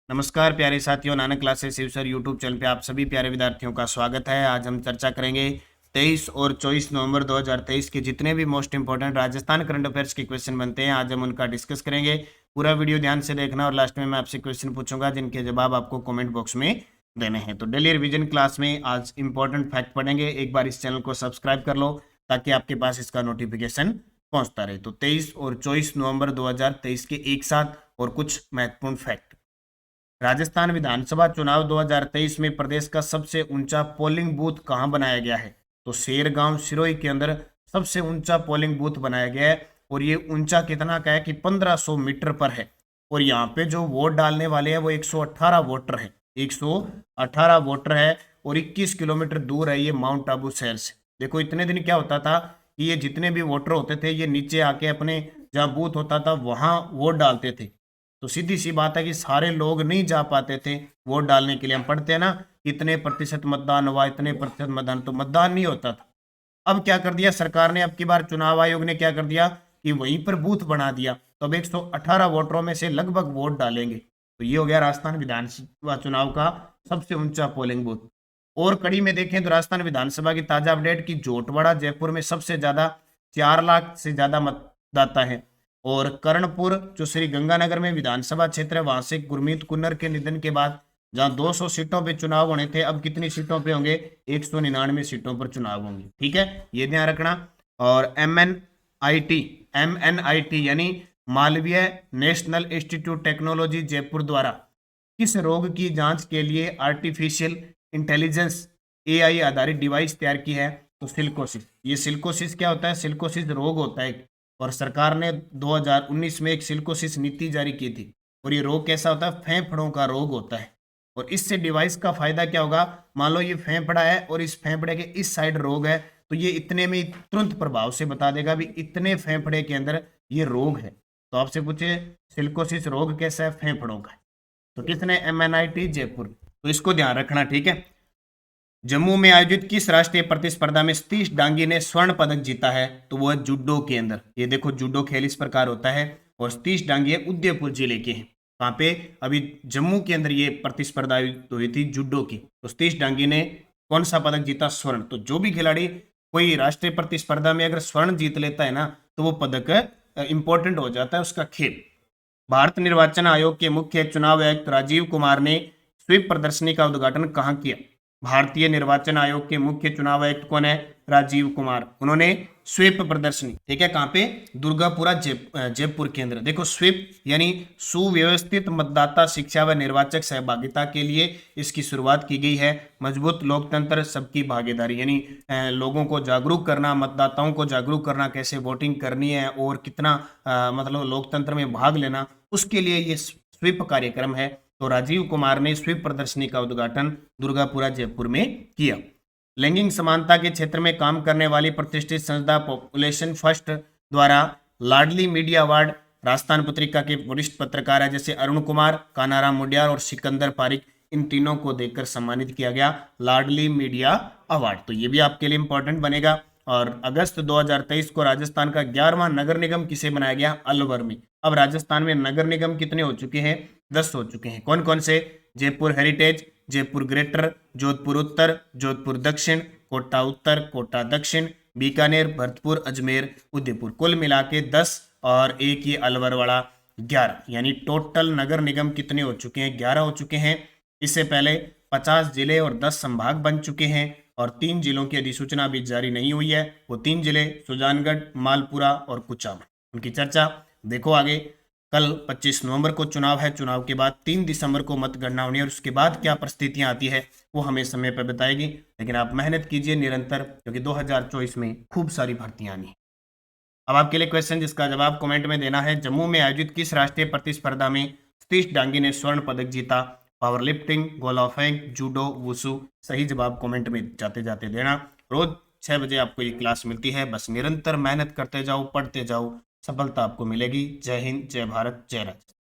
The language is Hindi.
नमस्कार प्यारे साथियों, Nanak classes Shiv sir YouTube channel पे आप सभी प्यारे विद्यार्थियों का स्वागत है। आज हम चर्चा करेंगे 23 और 24 नवंबर 2023 के जितने भी most important Rajasthan current affairs के क्वेश्चन बनते हैं, आज हम उनका डिस्कस करेंगे। पूरा वीडियो ध्यान से देखना और लास्ट में मैं आपसे क्वेश्चन पूछूंगा जिनके जवाब आपको कॉमेंट बॉक्स में देने हैं। तो डेली रिविजन क्लास में आज इंपॉर्टेंट फैक्ट पढ़ेंगे। एक बार इस चैनल को सब्सक्राइब कर लो ताकि आपके पास इसका नोटिफिकेशन पहुंचता रहे। तो 23 और 24 नवंबर 2023 के एक साथ और कुछ महत्वपूर्ण फैक्ट। राजस्थान विधानसभा चुनाव 2023 में प्रदेश का सबसे ऊंचा पोलिंग बूथ कहां बनाया गया है? तो शेरगांव सिरोही के अंदर सबसे ऊंचा पोलिंग बूथ बनाया गया है और ये ऊंचा कितना का है कि 1500 मीटर पर है। और यहाँ पे जो वोट डालने वाले हैं वो 118 वोटर हैं, 118 वोटर है और 21 किलोमीटर दूर है ये माउंट आबू शहर से। देखो इतने दिन क्या होता था कि ये जितने भी वोटर होते थे ये नीचे आके अपने जहाँ बूथ होता था वहां वोट डालते थे। तो सीधी सी बात है कि सारे लोग नहीं जा पाते थे वोट डालने के लिए। हम पढ़ते हैं ना, इतने प्रतिशत मतदान हुआ, इतने प्रतिशत मतदान, तो मतदान नहीं होता था। अब क्या कर दिया सरकार ने, अब की बार चुनाव आयोग ने क्या कर दिया कि वहीं पर बूथ बना दिया। तो अब 118 वोटरों में से लगभग वोट डालेंगे। तो ये हो गया राजस्थान विधानसभा चुनाव का सबसे ऊंचा पोलिंग बूथ। और कड़ी में देखें तो राजस्थान विधानसभा की ताजा अपडेट की जोटवाड़ा जयपुर में सबसे ज्यादा 4 लाख से ज्यादा मतदाता है। और कर्णपुर जो श्री गंगानगर में विधानसभा क्षेत्र है वहां से गुरमीत कुन्नर के निधन के बाद जहां 200 सीटों पे चुनाव होने थे, अब कितनी सीटों पे होंगे? 199 सीटों पर चुनाव होंगे। ठीक है, ये ध्यान रखना। और एमएनआईटी यानी Malviya national institute technology Jaipur द्वारा किस रोग की जांच के लिए आर्टिफिशियल इंटेलिजेंस एआई आधारित डिवाइस तैयार की है? तो सिल्कोसिस। ये सिल्कोसिस क्या होता है? सिल्कोसिस रोग होता है और सरकार ने 2019 में एक सिल्कोसिस नीति जारी की थी। और ये रोग कैसा होता है? फेफड़ों का रोग होता है। और इससे डिवाइस का फायदा क्या होगा? मान लो ये फेफड़ा है और इस फेफड़े के इस साइड रोग है, तो ये इतने में तुरंत प्रभाव से बता देगा भी इतने फेफड़े के अंदर ये रोग है। तो आपसे पूछे सिल्कोसिस रोग कैसा है? फेफड़ों का है। तो किसने? एमएनआईटी जयपुर। तो इसको ध्यान रखना, ठीक है। जम्मू में आयोजित किस राष्ट्रीय प्रतिस्पर्धा में सतीश डांगी ने स्वर्ण पदक जीता है? तो वो है जूडो के अंदर। ये देखो जूडो खेल इस प्रकार होता है और सतीश डांगी है उदयपुर जिले के हैं। वहां पे अभी जम्मू के अंदर ये प्रतिस्पर्धा हुई थी जूडो की। तो सतीश डांगी ने कौन सा पदक जीता? स्वर्ण। तो जो भी खिलाड़ी कोई राष्ट्रीय प्रतिस्पर्धा में अगर स्वर्ण जीत लेता है ना तो वो पदक इंपॉर्टेंट हो जाता है उसका खेल। भारत निर्वाचन आयोग के मुख्य चुनाव आयुक्त राजीव कुमार ने स्वीप प्रदर्शनी का उद्घाटन कहाँ किया? भारतीय निर्वाचन आयोग के मुख्य चुनाव आयुक्त कौन है? राजीव कुमार। उन्होंने स्वीप प्रदर्शनी, ठीक है, कहाँ पे? दुर्गापुरा जयपुर के अंदर। देखो स्वीप यानी सुव्यवस्थित मतदाता शिक्षा व निर्वाचक सहभागिता के लिए इसकी शुरुआत की गई है। मजबूत लोकतंत्र सबकी भागीदारी यानी लोगों को जागरूक करना, मतदाताओं को जागरूक करना कैसे वोटिंग करनी है और कितना मतलब लोकतंत्र में भाग लेना, उसके लिए ये स्वीप कार्यक्रम है। तो राजीव कुमार ने स्वीप प्रदर्शनी का उद्घाटन दुर्गापुरा जयपुर में किया। लैंगिक समानता के क्षेत्र में काम करने वाली प्रतिष्ठित संस्था पॉपुलेशन फर्स्ट द्वारा लाडली मीडिया अवार्ड राजस्थान पत्रिका के वरिष्ठ पत्रकार है जैसे अरुण कुमार, कानाराम मुंडियार और सिकंदर पारिक, इन तीनों को देकर सम्मानित किया गया लाडली मीडिया अवार्ड। तो ये भी आपके लिए इंपॉर्टेंट बनेगा। और अगस्त 2023 को राजस्थान का 11वां नगर निगम किसे बनाया गया? अलवर में। अब राजस्थान में नगर निगम कितने हो चुके हैं? 10 हो चुके हैं। कौन कौन से? जयपुर हेरिटेज, जयपुर ग्रेटर, जोधपुर उत्तर, जोधपुर दक्षिण, कोटा उत्तर, कोटा दक्षिण, बीकानेर, भरतपुर, अजमेर, उदयपुर। कुल मिला के 10 और एक ये अलवर वाला 11, यानी टोटल नगर निगम कितने हो चुके हैं? 11 हो चुके हैं। इससे पहले 50 जिले और 10 संभाग बन चुके हैं और 3 जिलों की अधिसूचना अभी जारी नहीं हुई है। वो 3 जिले सुजानगढ़, मालपुरा और कुचामन। उनकी चर्चा देखो आगे। कल 25 नवंबर को चुनाव है। चुनाव के बाद 3 दिसंबर को मतगणना होनी है और उसके बाद क्या परिस्थितियां आती है वो हमें समय पर बताएगी। लेकिन आप मेहनत कीजिए निरंतर, क्योंकि 2024 में खूब सारी भर्तियां आनी है। अब आपके लिए क्वेश्चन जिसका जवाब कमेंट में देना है। जम्मू में आयोजित किस राष्ट्रीय प्रतिस्पर्धा में सतीश डांगी ने स्वर्ण पदक जीता? पावर लिफ्टिंग, गोला फेंक, जूडो, वुसु। सही जवाब कमेंट में जाते जाते देना। रोज 6 बजे आपको ये क्लास मिलती है। बस निरंतर मेहनत करते जाओ, पढ़ते जाओ, सफलता आपको मिलेगी। जय हिंद, जय भारत, जय राजस्थान।